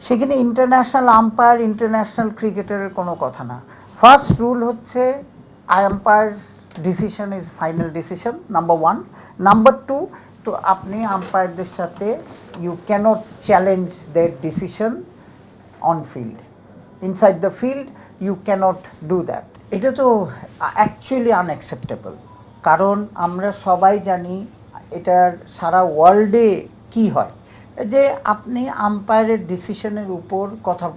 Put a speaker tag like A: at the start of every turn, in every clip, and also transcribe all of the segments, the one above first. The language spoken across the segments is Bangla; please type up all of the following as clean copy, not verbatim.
A: সেখানে ইন্টারন্যাশনাল আম্পায়ার, ইন্টারন্যাশনাল ক্রিকেটারের কোনো কথা না। ফার্স্ট রুল হচ্ছে umpire decision is final decision, number 1। Number 2, তো আপনি আম্পায়ারদের সাথে you cannot challenge their decision on field. Inside the field you cannot do that. এটা তো অ্যাকচুয়ালি আনঅ্যাকসেপ্টেবল, কারণ আমরা সবাই জানি এটার সারা ওয়ার্ল্ডে কি হয়, যে আপনি আম্পায়ারের ডিসিশনের উপর কথা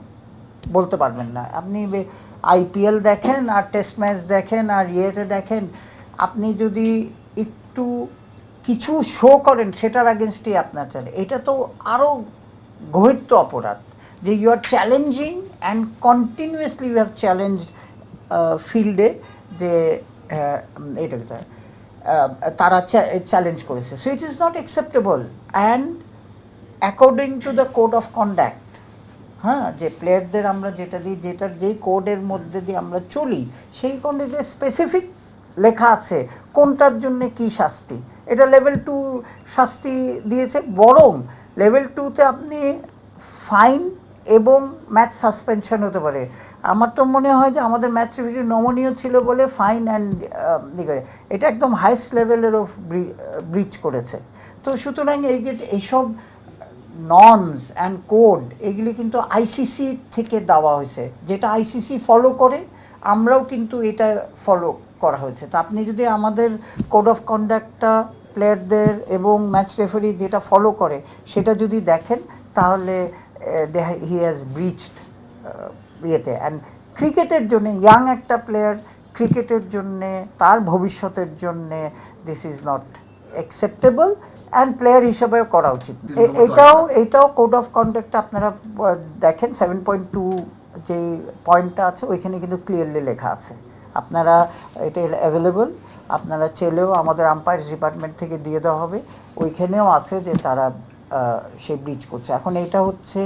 A: বলতে পারবেন না। আপনি আইপিএল দেখেন আর টেস্ট ম্যাচ দেখেন আর ইয়েতে দেখেন, আপনি যদি একটু কিছু শো করেন সেটার আগেনস্টেই আপনার চলে। এটা তো আরও গহিত অপরাধ, যে you are challenging and continuously you have challenged ফিল্ডে, যে এটা তারা চ্যালেঞ্জ করেছে। So it is not acceptable. And according to the code of conduct, হ্যাঁ, যে প্লেয়ারদের আমরা যেটা দিই, যেটার যেই কোডের মধ্যে দিয়ে আমরা চলি, সেই কোডে স্পেসিফিক লেখা আছে কোনটার জন্যে কী শাস্তি। এটা লেভেল 2 শাস্তি দিয়েছে, বরং লেভেল 2তে আপনি ফাইন এবং ম্যাচ সাসপেনশন হতে পারে। আমার তো মনে হয় যে আমাদের ম্যাচ রেফারি নমনীয় ছিল বলে ফাইন অ্যান্ড এটা একদম হাইস্ট লেভেলেরও ব্রিচ করেছে। তো সুতরাং এইসব নর্মস অ্যান্ড কোড এগুলি কিন্তু আইসিসি থেকে দেওয়া হয়েছে, যেটা আইসিসি ফলো করে, আমরাও কিন্তু এটা ফলো করা হয়েছে। তো আপনি যদি আমাদের কোড অফ কন্ডাক্টটা প্লেয়ারদের এবং ম্যাচ রেফারি যেটা ফলো করে সেটা যদি দেখেন, তাহলে হি হ্যাজ ব্রিচড ইয়েতে। অ্যান্ড ক্রিকেটের জন্যে, ইয়াং একটা প্লেয়ার, ক্রিকেটের জন্যে, তার ভবিষ্যতের জন্যে this is not acceptable, and player হিসেবেও করা উচিত। এটাও কোড অফ কন্ডাক্টটা আপনারা দেখেন 7.2 যে পয়েন্টটা আছে ওইখানে কিন্তু ক্লিয়ারলি লেখা আছে। আপনারা এটা অ্যাভেলেবল, আপনারা চাইলেও আমাদের আম্পায়ার্স ডিপার্টমেন্ট থেকে দিয়ে দেওয়া হবে। ওইখানেও আছে যে তারা সে ব্রিচ করছে। এখন এটা হচ্ছে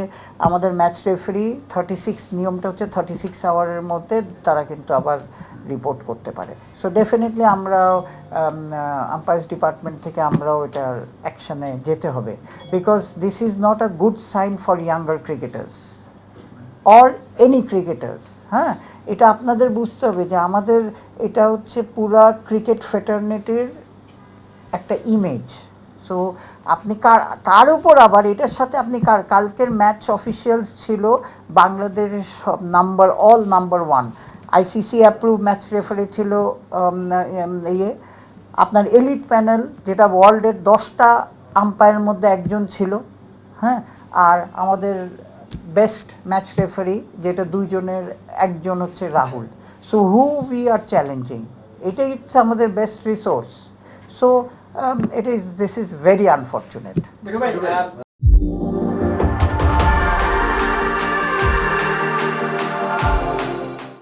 A: আমাদের ম্যাচ রেফারি 36 নিয়মটা হচ্ছে 36 আওয়ারের মধ্যে তারা কিন্তু আবার রিপোর্ট করতে পারে। সো ডেফিনেটলি আমরাও আম্পায়ার্স ডিপার্টমেন্ট থেকে আমরাও এটার অ্যাকশানে যেতে হবে, because this is not a good sign for younger cricketers or any cricketers. হ্যাঁ, এটা আপনাদের বুঝতে হবে যে আমাদের এটা হচ্ছে পুরা ক্রিকেট ফ্রেটার্নিটির একটা ইমেজ। সো আপনি তার উপর আবার এটার সাথে আপনি কালকের ম্যাচ অফিসিয়ালস ছিল বাংলাদেশের সব number 1 ICC approve match referee ছিল আপনার এলিট প্যানেল, যেটা ওয়ার্ল্ডের 10টা আম্পায়ারের মধ্যে একজন ছিল। হ্যাঁ, আর আমাদের বেস্ট ম্যাচ রেফারি যেটা 2 জনের একজন হচ্ছে Rahul. So who we are challenging, এটাই হচ্ছে আমাদের best resource. So this is very unfortunate.